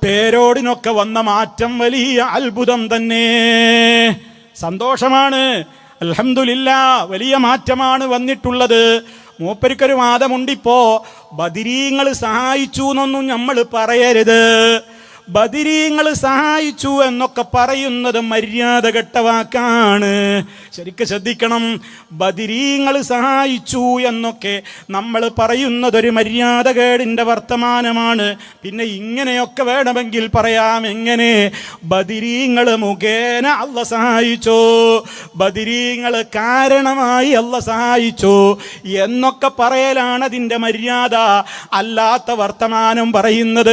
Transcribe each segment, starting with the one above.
പേരോടിനൊക്കെ വന്ന മാറ്റം വലിയ അത്ഭുതം തന്നെ. സന്തോഷമാണ്. അൽഹംദുലില്ലാഹ്, വലിയ മാറ്റമാണ് വന്നിട്ടുള്ളത്. മൂപ്പരിക്കൊരു വാദമുണ്ടിപ്പോ, ബദരീങ്ങൾ സഹായിച്ചു എന്നൊന്നും നമ്മൾ പറയരുത്. ബദരീങ്ങൾ സഹായിച്ചു എന്നൊക്കെ പറയുന്നത് മര്യാദ കെട്ട വാക്കാണ്. ശരിക്കും ശ്രദ്ധിക്കണം. ബദരീങ്ങൾ സഹായിച്ചു എന്നൊക്കെ നമ്മൾ പറയുന്നതൊരു മര്യാദകേടിൻ്റെ വർത്തമാനമാണ്. പിന്നെ ഇങ്ങനെയൊക്കെ വേണമെങ്കിൽ പറയാം. എങ്ങനെ? ബദരീങ്ങൾ മുഖേന അല്ല സഹായിച്ചു, ബദരീങ്ങൾ കാരണമായി അല്ല സഹായിച്ചു എന്നൊക്കെ പറയലാണ് അതിൻ്റെ മര്യാദ. അല്ലാത്ത വർത്തമാനം പറയുന്നത്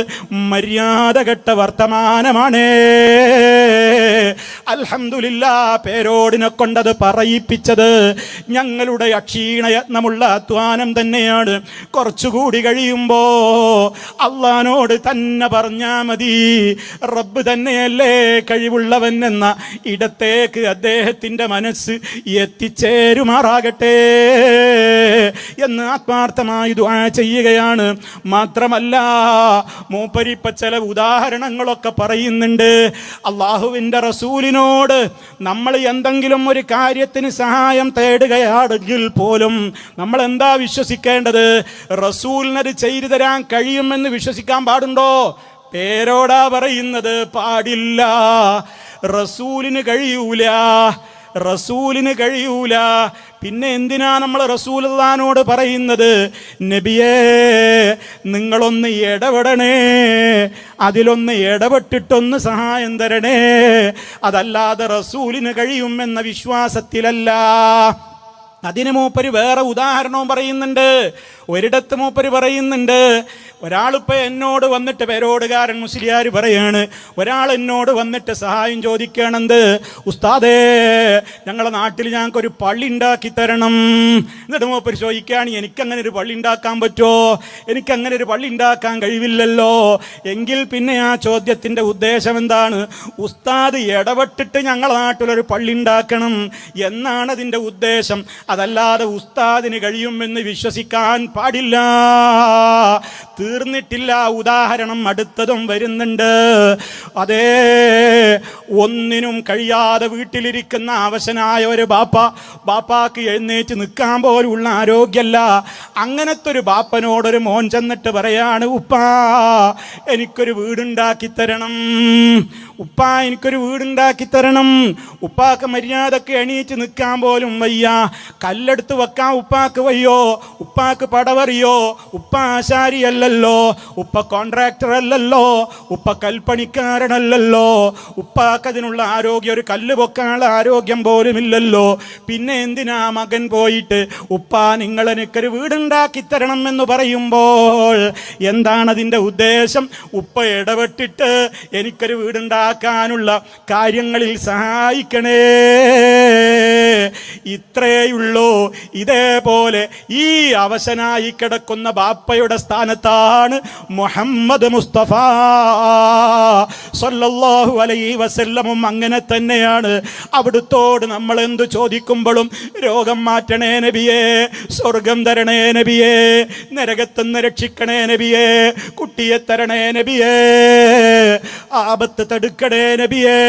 മര്യാദ വർത്തമാനമാണ്. അൽഹംദുലില്ലാഹ്, പേരോടിനെ കൊണ്ടത് പറയിപ്പിച്ചത് ഞങ്ങളുടെ അക്ഷീണയത്നമുള്ള അധ്വാനം തന്നെയാണ്. കുറച്ചുകൂടി കഴിയുമ്പോ അള്ളാനോട് തന്നെ പറഞ്ഞാ മതി, റബ്ബ് തന്നെയല്ലേ കഴിവുള്ളവൻ എന്ന ഇടത്തേക്ക് അദ്ദേഹത്തിൻ്റെ മനസ്സ് എത്തിച്ചേരുമാറാകട്ടെ എന്ന് ആത്മാർത്ഥമായി ദുആ ചെയ്യുകയാണ്. മാത്രമല്ല, മൂപ്പരിപ്പ ചില ഉദാഹരണങ്ങളൊക്കെ പറയുന്നുണ്ട്. അള്ളാഹുവിൻ്റെ റസൂലിനോട് നമ്മൾ എന്തെങ്കിലും ഒരു കാര്യത്തിന് സഹായം തേടുകയാണെങ്കിൽ പോലും നമ്മൾ എന്താ വിശ്വസിക്കേണ്ടത്? റസൂലിനത് ചെയ്തു തരാൻ കഴിയുമെന്ന് വിശ്വസിക്കാൻ പാടുണ്ടോ? പേരോടാ പറയുന്നത്, പാടില്ല. റസൂലിന് കഴിയൂല, റസൂലിന് കഴിയൂല. പിന്നെ എന്തിനാ നമ്മൾ റസൂലുള്ളാഹിനോട് പറയുന്നത്, നബിയേ നിങ്ങളൊന്ന് ഇടപെടണേ, അതിലൊന്ന് ഇടപെട്ടിട്ടൊന്ന് സഹായം തരണേ, അതല്ലാതെ റസൂലിന് കഴിയുമെന്ന വിശ്വാസത്തിലല്ല. അതിന് മൂപ്പര് വേറെ ഉദാഹരണവും പറയുന്നുണ്ട്. ഒരിടത്ത് മൂപ്പര് പറയുന്നുണ്ട്, ഒരാളിപ്പോൾ എന്നോട് വന്നിട്ട്, പേരോടുകാരൻ മുസ്ലിയാർ പറയാണ്, ഒരാൾ എന്നോട് വന്നിട്ട് സഹായം ചോദിക്കണത്, ഉസ്താദേ ഞങ്ങളുടെ നാട്ടിൽ ഞങ്ങൾക്കൊരു പള്ളി ഉണ്ടാക്കി തരണം. എന്നിട്ട് മൂപ്പര് ചോദിക്കുകയാണ്, എനിക്കങ്ങനെ ഒരു പള്ളി ഉണ്ടാക്കാൻ പറ്റുമോ? എനിക്കങ്ങനെ ഒരു പള്ളി ഉണ്ടാക്കാൻ കഴിവില്ലല്ലോ. എങ്കിൽ പിന്നെ ആ ചോദ്യത്തിൻ്റെ ഉദ്ദേശം എന്താണ്? ഉസ്താദ് ഇടപെട്ടിട്ട് ഞങ്ങളുടെ നാട്ടിലൊരു പള്ളി ഉണ്ടാക്കണം എന്നാണ് അതിൻ്റെ ഉദ്ദേശം. അതല്ലാതെ ഉസ്താദിന് കഴിയുമെന്ന് വിശ്വസിക്കാൻ പാടില്ല. തീർന്നിട്ടില്ല, ഉദാഹരണം അടുത്തതും വരുന്നുണ്ട്. അതേ, ഒന്നിനും കഴിയാതെ വീട്ടിലിരിക്കുന്ന അവശനായ ഒരു ബാപ്പാക്ക് എഴുന്നേറ്റ് നിൽക്കാൻ പോലുള്ള ആരോഗ്യമല്ല. അങ്ങനത്തെ ഒരു ബാപ്പനോടൊരു മോൻ ചെന്നിട്ട് പറയാണ്, ഉപ്പാ എനിക്കൊരു വീടുണ്ടാക്കി തരണം, ഉപ്പാ എനിക്കൊരു വീടുണ്ടാക്കി തരണം. ഉപ്പാക്ക് മര്യാദക്ക് എണീറ്റ് നിൽക്കാൻ പോലും വയ്യ. കല്ലെടുത്ത് വെക്കാൻ ഉപ്പാക്ക് വയ്യോ, ഉപ്പാക്ക് പടവറിയോ, ഉപ്പ ആശാരിയല്ലല്ലോ, ഉപ്പ കോൺട്രാക്ടർ അല്ലല്ലോ, ഉപ്പ കൽപ്പണിക്കാരനല്ലല്ലോ, ഉപ്പാക്കതിനുള്ള ആരോഗ്യം, ഒരു കല്ല് പൊക്കാനുള്ള ആരോഗ്യം പോലും ഇല്ലല്ലോ. പിന്നെ എന്തിനാ മകൻ പോയിട്ട് ഉപ്പാ നിങ്ങൾ എനിക്കൊരു വീടുണ്ടാക്കി തരണം എന്ന് പറയുമ്പോൾ എന്താണ് അതിൻ്റെ ഉദ്ദേശം? ഉപ്പ ഇടപെട്ടിട്ട് എനിക്കൊരു വീടുണ്ടാക്കാനുള്ള കാര്യങ്ങളിൽ സഹായിക്കണേ. ഇത്രയുള്ളൂ. ഇതേപോലെ ഈ അവശനായി കിടക്കുന്ന ബാപ്പയുടെ സ്ഥാനത്താണ് മുഹമ്മദ് മുസ്തഫ സല്ലല്ലാഹു അലൈഹി വസല്ലമും അങ്ങനെ തന്നെയാണ്. അവിടുത്തോട് നമ്മൾ എന്തു ചോദിക്കുമ്പോഴും രോഗം മാറ്റണേ നബിയേ, സ്വർഗം തരണേ നബിയേ, നരകത്തുനിന്ന് രക്ഷിക്കണേ നബിയേ, കുട്ടിയെ തരണേ നബിയേ, ആപത്ത് തടുക്കണേ നബിയേ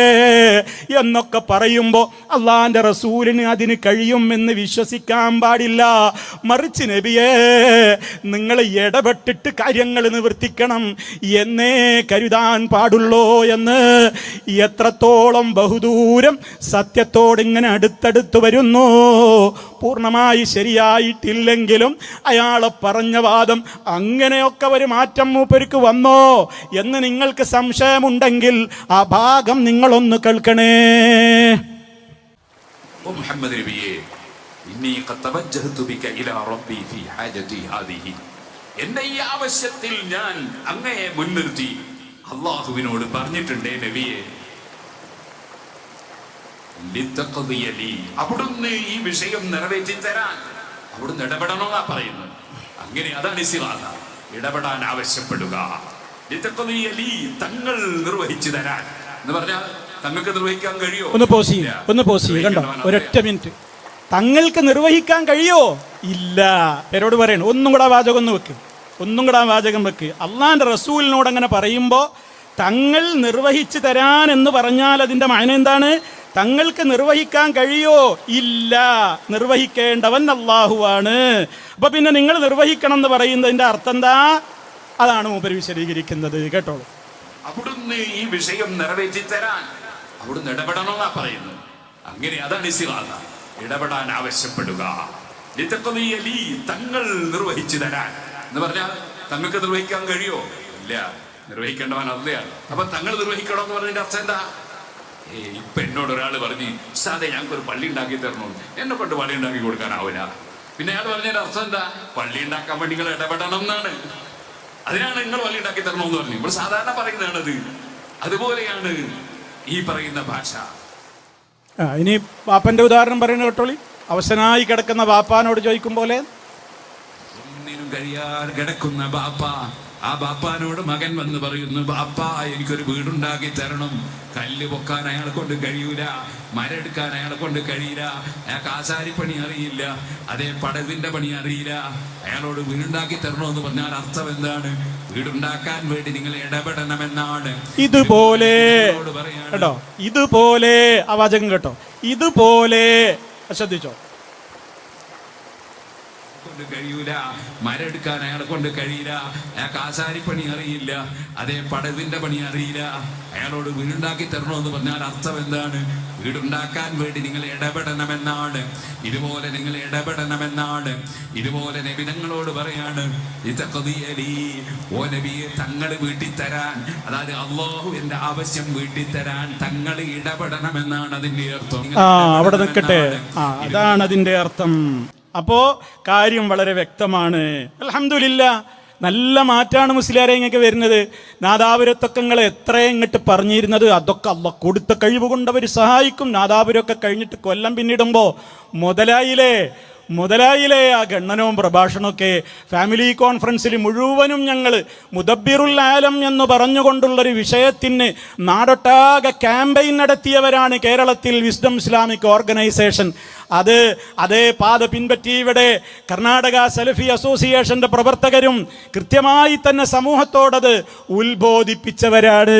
എന്നൊക്കെ പറയുമ്പോൾ അള്ളാന്റെ റസൂലിന് അതിന് കഴിയുമെന്ന് വിശ്വസിക്കാൻ പാടില്ല. മറിച്ച് നബിയേ നിങ്ങൾ ഇടപെട്ടിട്ട് കാര്യങ്ങൾ നിവർത്തിക്കണം എന്നേ കരുതാൻ പാടുള്ളൂ എന്ന് എത്രത്തോളം ബഹുദൂരം സത്യത്തോട് ഇങ്ങനെ അടുത്തടുത്ത് വരുന്നു. പൂർണ്ണമായി ശരിയായിട്ടില്ലെങ്കിലും അയാളെ പറഞ്ഞ വാദം അങ്ങനെയൊക്കെ ഒരു മാറ്റം മൂപ്പർക്ക് വന്നോ എന്ന് നിങ്ങൾക്ക് സംശയമുണ്ടെങ്കിൽ ആ ഭാഗം നിങ്ങളൊന്ന് കേൾക്കണേ. മുഹമ്മദ് നബിയേ, ഇന്നി ഖദ് തവജ്ജഹതു ബിക ഇലാ റബ്ബി ഫീ ഹാജതി ഹാദിഹി, എന്റെ ഈ ആവശ്യത്തിൽ ഞാൻ അങ്ങയെ മുൻനിർത്തി അല്ലാഹുവിനോട് പറഞ്ഞിട്ടുണ്ട് നബിയേ, ലിതഖദിയലി, അവിടുന്ന് ഈ വിഷയം നിറവേറ്റി തരാൻ അവിടുന്ന് ഇടപെടണമെന്നാ പറയുന്നത്. അങ്ങനെ അതാണ് ഇസ്തിഗാസ, ഇടപെടാൻ ആവശ്യപ്പെടുക. ലിതഖദിയലി, തങ്ങൾ നിർവഹിച്ചു തരാൻ എന്ന് പറഞ്ഞാൽ തങ്ങൾക്ക് നിർവഹിക്കാൻ കഴിയോ? ഒന്ന് പോസ് കണ്ടോ, ഒരൊറ്റ മിനിറ്റ്. തങ്ങൾക്ക് നിർവഹിക്കാൻ കഴിയോ? ഇല്ല. പേരോട് പറയണം, ഒന്നും കൂടെ വാചകം വെക്ക്. അള്ളാന്റെ റസൂലിനോട് അങ്ങനെ പറയുമ്പോൾ തങ്ങൾ നിർവഹിച്ചു തരാൻ എന്ന് പറഞ്ഞാൽ അതിൻ്റെ മഅന എന്താണ്? തങ്ങൾക്ക് നിർവഹിക്കാൻ കഴിയോ? ഇല്ല, നിർവഹിക്കേണ്ടവൻ അല്ലാഹുവാണ്. അപ്പൊ പിന്നെ നിങ്ങൾ നിർവഹിക്കണം എന്ന് പറയുന്നതിന്റെ അർത്ഥം എന്താ? അതാണ് മൂപ്പര് വിശദീകരിക്കുന്നത്. കേട്ടോളൂ. അവിടുന്ന് ഈ വിഷയം നിറവേറ്റി തരാൻ അവിടുന്ന് ഇടപെടണമെന്നാ പറയുന്നത്. അങ്ങനെ അതാണ് ഇസ്തിഗാസ, ഇടപെടാൻ ആവശ്യപ്പെടുക. ലിതഖ്ദിയ ലീ, തങ്ങൾ നിർവഹിച്ചു തരാൻ എന്ന് പറഞ്ഞാൽ തങ്ങൾക്ക് നിർവഹിക്കാൻ കഴിയോ? ഇല്ല, നിർവഹിക്കേണ്ടവൻ അല്ലയാണ്. അപ്പൊ തങ്ങൾ നിർവഹിക്കണം എന്ന് പറഞ്ഞതിന്റെ അർത്ഥം എന്താ? ഇപ്പൊ എന്നോട് ഒരാൾ പറഞ്ഞു, ഉസ്താദേ ഞങ്ങൾക്ക് ഒരു പള്ളി ഉണ്ടാക്കി തരണോ, എന്നെ കൊണ്ട് പള്ളി ഉണ്ടാക്കി കൊടുക്കാനാവില്ല. പിന്നെ അയാൾ പറഞ്ഞതിന്റെ അർത്ഥം എന്താ? പള്ളി ഉണ്ടാക്കാൻ വേണ്ടി നിങ്ങൾ ഇടപെടണം എന്നാണ്. അതിനാണ് നിങ്ങൾ പള്ളി ഉണ്ടാക്കി തരണമെന്ന് പറഞ്ഞു. നമ്മൾ സാധാരണ പറയുന്നതാണത്. അതുപോലെയാണ് ഈ പറയുന്ന ഭാഷ. ഇനി പാപ്പന്റെ ഉദാഹരണം പറയുന്നത് കേട്ടോളി. അവശനായി കിടക്കുന്ന ബാപ്പാനോട് ചോദിക്കും പോലെ, ഒന്നിനും കഴിയാതെ കിടക്കുന്ന ബാപ്പ, ആ ബാപ്പാനോട് മകൻ വന്ന് പറയുന്നു, ബാപ്പ എനിക്കൊരു വീടുണ്ടാക്കി തരണം. കല്ല് പൊക്കാൻ അയാളെ കൊണ്ട് കഴിയൂല, മരെടുക്കാൻ അയാളെ കൊണ്ട് കഴിയില്ല, അയാൾക്ക് ആശാരിപ്പണി അറിയില്ല, അതേ പടവിന്റെ പണി അറിയില്ല. അയാളോട് വീടുണ്ടാക്കി തരണമെന്ന് പറഞ്ഞാൽ അർത്ഥം എന്താണ്? വീടുണ്ടാക്കാൻ വേണ്ടി നിങ്ങൾ ഇടപെടണമെന്നാണ്. ഇതുപോലെ കേട്ടോ, ഇതുപോലെ ആ വാചകം കേട്ടോ, ഇതുപോലെ ശ്രദ്ധിച്ചോ. കൊണ്ട് കഴിയൂല, മരെടുക്കാൻ അയാളെ കൊണ്ട് കഴിയില്ല, അയാൾക്ക് ആശാരിപ്പണി അറിയില്ല, അതേ പടവിന്റെ പണി അറിയില്ല. അയാളോട് വീടുണ്ടാക്കി തരണമെന്ന് പറഞ്ഞാൽ അർത്ഥം എന്താണ്? വീടുണ്ടാക്കാൻ വേണ്ടി നിങ്ങൾ ഇടപെടണമെന്നാണ്. ഇതുപോലെ നിങ്ങൾ ഇടപെടണമെന്നാണ്. ഇതുപോലെ നബി തങ്ങളോട് പറയാണ്, ഓ നബിയെ, തങ്ങൾ വീട്ടിൽ തരാൻ, അതായത് അല്ലാഹു എന്റെ ആവശ്യം വീട്ടിൽ തരാൻ തങ്ങൾ ഇടപെടണമെന്നാണ് അതിന്റെ അർത്ഥം. അവിടെ നിൽക്കട്ടെ, അതാണ് അതിന്റെ അർത്ഥം. അപ്പോ കാര്യം വളരെ വ്യക്തമാണ്. അൽഹംദുലില്ലാ, നല്ല മാറ്റാണ് മുസ്ലിയാരെ ഇങ്ങൊക്കെ വരുന്നത്. നാദാപുരത്തൊക്കെ എത്ര ഇങ്ങോട്ട് പറഞ്ഞിരുന്നത്, അതൊക്കെ അള്ളാഹ് കൊടുത്ത കഴിവ് കൊണ്ട് അവർ സഹായിക്കും. നാദാപുരമൊക്കെ കഴിഞ്ഞിട്ട് കൊല്ലം പിന്നിടുമ്പോൾ മുതലായില്ലേ ആ ഗണ്ണനവും പ്രഭാഷണമൊക്കെ. ഫാമിലി കോൺഫറൻസിൽ മുഴുവനും ഞങ്ങൾ മുദബ്ബിറുൽ ആലം എന്ന് പറഞ്ഞുകൊണ്ടുള്ളൊരു വിഷയത്തിന് നാടൊട്ടാകെ ക്യാമ്പയിൻ നടത്തിയവരാണ് കേരളത്തിൽ വിസ്ഡം ഇസ്ലാമിക് ഓർഗനൈസേഷൻ. അതേ പാത പിൻപറ്റി ഇവിടെ കർണാടക സലഫി അസോസിയേഷന്റെ പ്രവർത്തകരും കൃത്യമായി തന്നെ സമൂഹത്തോടത് ഉത്ബോധിപ്പിച്ചവരാണ്.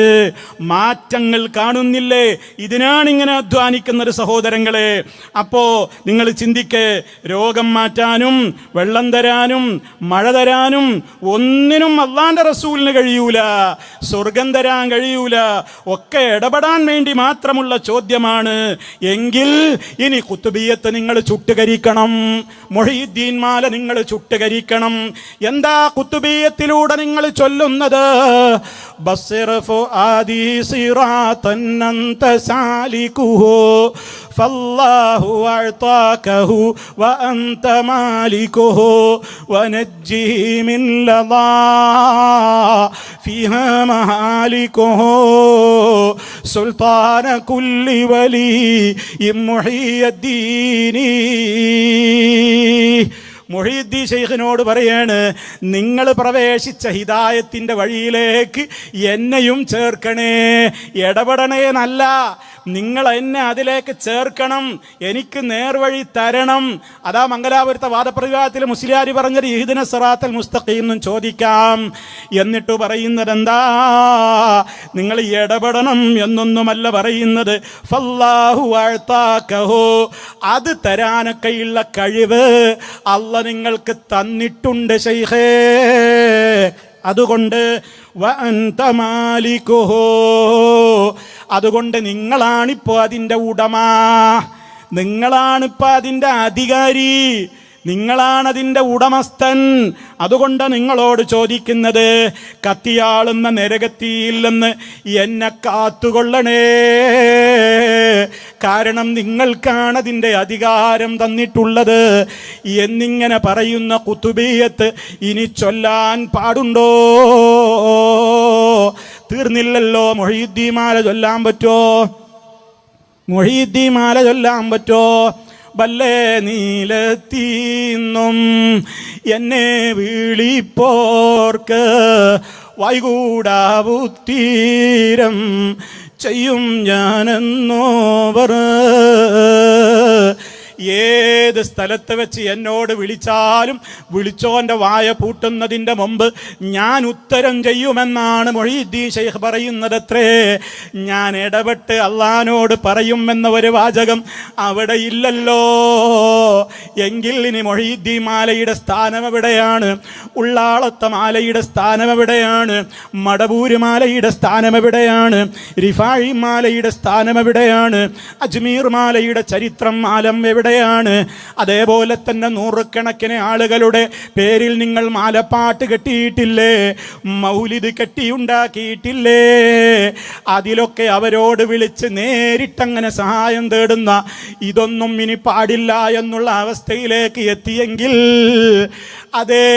മാറ്റങ്ങൾ കാണുന്നില്ലേ? ഇതിനാണ് ഇങ്ങനെ അധ്വാനിക്കുന്നത് സഹോദരങ്ങളെ. അപ്പോ നിങ്ങൾ ചിന്തിക്ക്, രോഗം മാറ്റാനും വെള്ളം തരാനും മഴ തരാനും ഒന്നിനും അള്ളാന്റെ റസൂലിന് കഴിയൂല, സ്വർഗം തരാൻ കഴിയൂല. ഒക്കെ ഇടപെടാൻ വേണ്ടി മാത്രമുള്ള ചോദ്യമാണ്. എങ്കിൽ ഇനി ഖുത്ബിയ്യത്ത് നിങ്ങൾ ചുട്ടുകരിക്കണം, മുഹീദ്ദീൻ മാല നിങ്ങൾ ചുട്ടുകരിക്കണം. എന്താ ഖുത്ബിയ്യത്തിലൂടെ നിങ്ങൾ ചൊല്ലുന്നത്? ബസ്സിറഫു ആദി സിറാതൻ അൻത സാലികുഹു ഫല്ലാഹു അഅതാകഹു വഅൻത മാലികുഹു വനജ്ജിഹി മിൻ ലദാ ഫിഹാ മഹാലികുഹു സുൽത്താന കുല്ലി വലി മുഹയ്യദ്ദീനി. മുഹയ്യിദ്ദീൻ ശൈഖിനോട് പറയാണ്, നിങ്ങൾ പ്രവേശിച്ച ഹിദായത്തിന്റെ വഴിയിലേക്ക് എന്നെയും ചേർക്കണേ, ഇടപെടണേ എന്നല്ല, നിങ്ങൾ എന്നെ അതിലേക്ക് ചേർക്കണം, എനിക്ക് നേർവഴി തരണം. അതാ മംഗലാപുരത്തെ വാദപ്രതിവാദത്തിൽ മുസ്ലിയാരി പറഞ്ഞത് ഇഹ്ദിന സിറാത്തൽ മുസ്തഖീം എന്നും ചോദിക്കാം. എന്നിട്ട് പറയുന്നത് എന്താ? നിങ്ങൾ ഇടപെടണം എന്നൊന്നുമല്ല പറയുന്നത്. ഫല്ലാഹു അഅതാകഹു, അത് തരാനൊക്കെയുള്ള കഴിവ് അല്ലാഹ് നിങ്ങൾക്ക് തന്നിട്ടുണ്ട് ശൈഖേ. അതുകൊണ്ട് വഅൻത മാലികുഹു, അതുകൊണ്ട് നിങ്ങളാണിപ്പോൾ അതിൻ്റെ ഉടമ, നിങ്ങളാണിപ്പോൾ അതിൻ്റെ അധികാരി, നിങ്ങളാണതിൻ്റെ ഉടമസ്ഥൻ. അതുകൊണ്ട് നിങ്ങളോട് ചോദിക്കുന്നത്, കത്തിയാളുന്ന നരകത്തിയിൽ നിന്ന് എന്നെ കാത്തുകൊള്ളണേ. കാരണം നിങ്ങൾക്കാണതിൻ്റെ അധികാരം തന്നിട്ടുള്ളത് എന്നിങ്ങനെ പറയുന്ന ഖുത്ബിയ്യത്ത് ഇനി ചൊല്ലാൻ പാടുണ്ടോ? തീർന്നില്ലല്ലോ. മുഹയ്യിദ്ദീൻ മാല ചൊല്ലാൻ പറ്റോ? മുഹയ്യിദ്ദീൻ മാല ചൊല്ലാൻ പറ്റോ? വല്ലേ നീലത്തീന്നും എന്നെ വിളിപ്പോർക്ക് വൈകൂടാവുത്തീരം ചെയ്യും ഞാനെന്നോവർ ഏത് സ്ഥലത്ത് വെച്ച് എന്നോട് വിളിച്ചാലും വിളിച്ചോന്റെ വായ പൂട്ടുന്നതിൻ്റെ മുമ്പ് ഞാൻ ഉത്തരം ചെയ്യുമെന്നാണ് മൊഹീദ്ദീൻ ശൈഖ് പറയുന്നതത്രേ. ഞാൻ ഇടപെട്ട് അള്ളാനോട് പറയുമെന്ന ഒരു വാചകം അവിടെ ഇല്ലല്ലോ. എങ്കിൽ ഇനി മൊഹീദ്ദീൻ മാലയുടെ സ്ഥാനം എവിടെയാണ്? ഉള്ളാളത്തെ മാലയുടെ സ്ഥാനം എവിടെയാണ്? മടവൂര് മാലയുടെ സ്ഥാനം എവിടെയാണ്? റിഫാഴി മാലയുടെ സ്ഥാനം എവിടെയാണ്? അജ്മീർ മാലയുടെ ചരിത്രം ആലം എവിടെയാണ്? അതേപോലെ തന്നെ നൂറുകണക്കിന് ആളുകളുടെ പേരിൽ നിങ്ങൾ മാലപ്പാട്ട് കെട്ടിയിട്ടില്ലേ? മൗലിദ് കെട്ടിയുണ്ടാക്കിയിട്ടില്ലേ? അതിലൊക്കെ അവരോട് വിളിച്ച് നേരിട്ടങ്ങനെ സഹായം തേടുന്ന ഇതൊന്നും ഇനി പാടില്ല എന്നുള്ള അവസ്ഥയിലേക്ക് എത്തിയെങ്കിൽ അതേ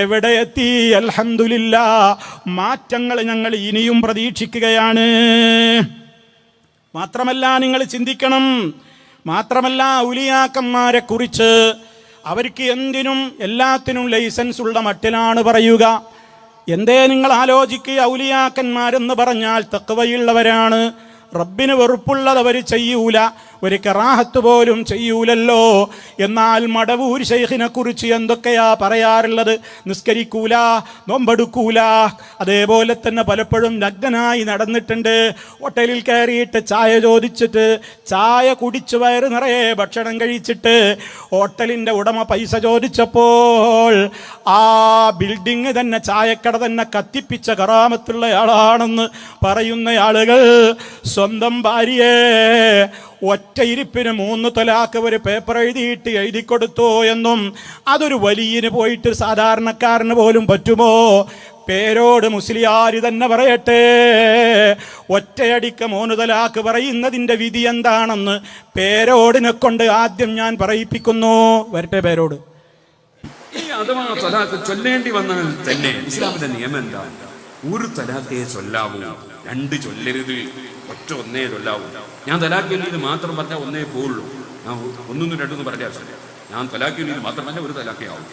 എവിടെ എത്തി? അൽഹംദുലില്ലാ, മാറ്റങ്ങൾ ഞങ്ങൾ ഇനിയും പ്രതീക്ഷിക്കുകയാണ്. മാത്രമല്ല നിങ്ങൾ ചിന്തിക്കണം, മാത്രമല്ല ഔലിയാക്കന്മാരെ കുറിച്ച് അവർക്ക് എന്തിനും എല്ലാത്തിനും ലൈസൻസ് ഉള്ള മട്ടിലാണ് പറയുക. എന്തേ നിങ്ങൾ ആലോചിക്കുക, ഔലിയാക്കന്മാരെന്ന് പറഞ്ഞാൽ തഖ്വയുള്ളവരാണ്. റബ്ബിന് വെറുപ്പുള്ളത് അവർ ചെയ്യൂല, ഒരു കറാഹത്ത് പോലും ചെയ്യൂലല്ലോ. എന്നാൽ മടവൂർ ശൈഖിനെ കുറിച്ച് എന്തൊക്കെയാ പറയാറുള്ളത്? നിസ്കരിക്കൂല, നോമ്പെടുക്കൂല, അതേപോലെ തന്നെ പലപ്പോഴും നഗ്നനായി നടന്നിട്ടുണ്ട്. ഹോട്ടലിൽ കയറിയിട്ട് ചായ ചോദിച്ചിട്ട് ചായ കുടിച്ച് വയറ് നിറയെ ഭക്ഷണം കഴിച്ചിട്ട് ഹോട്ടലിൻ്റെ ഉടമ പൈസ ചോദിച്ചപ്പോൾ ആ ബിൽഡിങ് തന്നെ, ചായക്കട തന്നെ കത്തിപ്പിച്ച കറാമത്തുള്ളയാളാണെന്ന് പറയുന്ന ആളുകൾ സ്വന്തം ഭാര്യയെ ഒറ്റയിരിപ്പിന് 3 തലാക്ക് ഒരു പേപ്പർ എഴുതി കൊടുത്തു എന്നും അതൊരു വലിയന് പോയിട്ട് സാധാരണക്കാരന് പോലും പറ്റുമോ? പേരോട് മുസ്ലിയാർ തന്നെ പറയട്ടെ, ഒറ്റയടിക്ക് 3 തലാക്ക് പറയുന്നതിൻ്റെ വിധി എന്താണെന്ന് പേരോടിനെ കൊണ്ട് ആദ്യം ഞാൻ പറയിപ്പിക്കുന്നു. വരട്ടെ പേരോട്. ഈ അഥവാ തലാക്ക് ചൊല്ലേണ്ടി വന്നാൽ തന്നെ ഇസ്ലാമിന്റെ നിയമം എന്താ? 1 തലാക്കേ ചൊല്ലാവൂ, 2 ചൊല്ലരുത്, ഒന്നേ ചൊല്ലാവൂ. ഞാൻ തലാക്കിയത് മാത്രം പറഞ്ഞാൽ ഒന്നേ പോവുള്ളൂ. ഞാൻ 1 2 പറഞ്ഞാൽ ഞാൻ തലാക്കിയത് മാത്രം പറഞ്ഞാൽ 1 തലാക്കേ ആവും.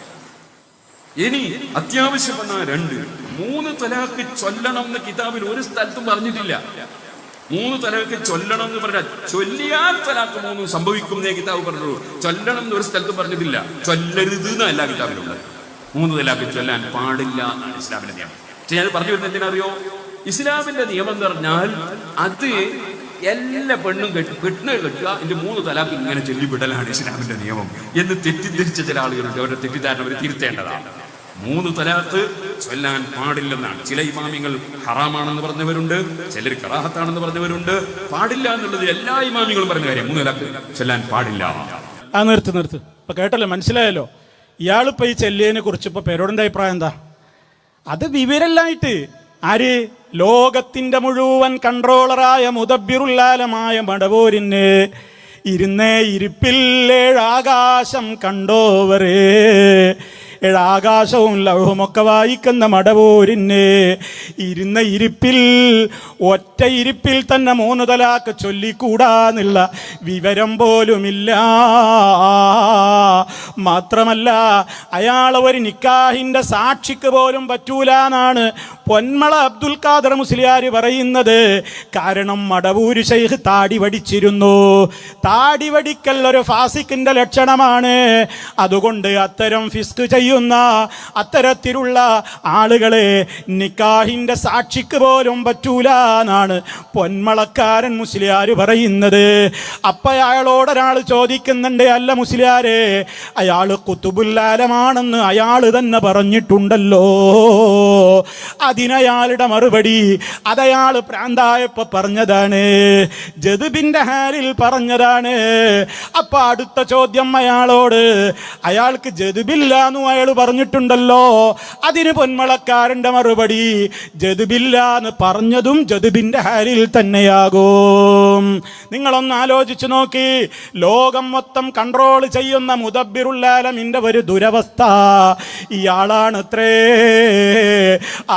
ഇനി അത്യാവശ്യം വന്നാൽ 2 3 തലാക്ക് ചൊല്ലണം എന്ന് കിതാബിൽ ഒരു സ്ഥലത്തും പറഞ്ഞിട്ടില്ല. 3 തലാക്ക് ചൊല്ലണം എന്ന് പറഞ്ഞാൽ ചൊല്ലിയാൽ തലാക്ക് 3 സംഭവിക്കുന്നേ കിതാബ് പറഞ്ഞുള്ളൂ. ചൊല്ലണം എന്ന് ഒരു സ്ഥലത്തും പറഞ്ഞിട്ടില്ല. ചൊല്ലരുത് എന്ന എല്ലാ കിതാബിലുണ്ട്. 3 തലാക്ക് ചൊല്ലാൻ പാടില്ല എന്നാണ് ഇസ്ലാമിന്റെ നിയമം. പക്ഷെ ഞാൻ പറഞ്ഞു വരുന്നത് എന്തിനറിയോ? ഇസ്ലാമിന്റെ നിയമം എന്ന് പറഞ്ഞാൽ അത് എല്ലാ പെണ്ണും പെണ്ണ് കെട്ടുക, ഇതിന്റെ 3 തലാക്ക് ഇങ്ങനെ ചൊല്ലിവിടലാണ് ഇസ്ലാമിന്റെ നിയമം എന്ന് തെറ്റിദ്ധരിച്ച ചില ആളുകളുണ്ട്. അവരുടെ തെറ്റിദ്ധാരണ അവർ തിരുത്തേണ്ടതാണ്. 3 തലാക്ക് ചൊല്ലാൻ പാടില്ലെന്നാണ്. ചില ഇമാമിങ്ങൾ ഹറാമാണെന്ന് പറഞ്ഞവരുണ്ട്, ചിലർ കറാഹത്താണെന്ന് പറഞ്ഞവരുണ്ട്. പാടില്ല എന്നുള്ളത് എല്ലാ ഇമാമികളും പറഞ്ഞ കാര്യം. 3 തലാക്ക് ചൊല്ലാൻ പാടില്ല. നിർത്ത് ഇപ്പൊ കേട്ടല്ലോ, മനസ്സിലായല്ലോ. ഇയാളിപ്പോ ഈ ചെല്ലിയതിനെ കുറിച്ച് ഇപ്പൊ പേരോടിന്റെ അഭിപ്രായം എന്താ? അത് വിവരല്ലായിട്ട് ആര്? ലോകത്തിന്റെ മുഴുവൻ കൺട്രോളറായ മുദബ്ബിറുല്ലാലമായ മടവൂരിന് ഇരുന്നേ ഇരിപ്പിൽ 7 ആകാശം കണ്ടോവരേ, 7 ആകാശവും ലൗഹമൊക്കെ വായിക്കുന്ന മടവൂരിന് ഇരുന്ന ഇരിപ്പിൽ, ഒറ്റ ഇരിപ്പിൽ തന്നെ 3 തലാക്ക് ചൊല്ലിക്കൂടാന്നുള്ള വിവരം പോലുമില്ല. മാത്രമല്ല അയാൾ ഒരു നിക്കാഹിന്റെ സാക്ഷിക്ക് പോലും പറ്റൂല എന്നാണ് പൊന്മള അബ്ദുൽ ഖാദർ മുസ്ലിയാർ പറയുന്നത്. കാരണം മടവൂര് ശൈഖ് താടി വടിച്ചിരുന്നു. താടി വടിക്കൽ ഒരു ഫാസിക്കിന്റെ ലക്ഷണമാണ്. അതുകൊണ്ട് അത്തരം ഫിസ്ക് ചെയ്യുന്ന അത്തരത്തിലുള്ള ആളുകളെ നിക്കാഹിന്റെ സാക്ഷിക്ക് പോലും പറ്റൂല എന്നാണ് പൊന്മളക്കാരൻ മുസ്ലിയാർ പറയുന്നത്. അപ്പൊ അയാളോടൊരാൾ ചോദിക്കുന്നുണ്ട്, അല്ല മുസ്ലിയാരെ, അയാൾ ഖുതുബുൽ-ആലമാണെന്ന് അയാൾ തന്നെ പറഞ്ഞിട്ടുണ്ടല്ലോ. അതിനയാളുടെ മറുപടി, അതയാൾ പ്രാന്തായപ്പോ പറഞ്ഞതാണ്, ജദ്ബിന്റെ ഹാലിൽ പറഞ്ഞതാണ്. അപ്പൊ അടുത്ത ചോദ്യം അയാളോട്, അയാൾക്ക് ജദ്ബില്ലാന്നും അയാൾ പറഞ്ഞിട്ടുണ്ടല്ലോ. അതിന് പൊന്മളക്കാരന്റെ മറുപടി, ജദ്ബില്ലാന്ന് പറഞ്ഞതും ജദ്ബിന്റെ ഹാലിൽ തന്നെയാകും. നിങ്ങളൊന്ന് ആലോചിച്ചു നോക്കി, ലോകം മൊത്തം കൺട്രോൾ ചെയ്യുന്ന മുദബ്ബിറുൽ-ആലമിന്റെ ഒരു ദുരവസ്ഥ. ഇയാളാണത്രേ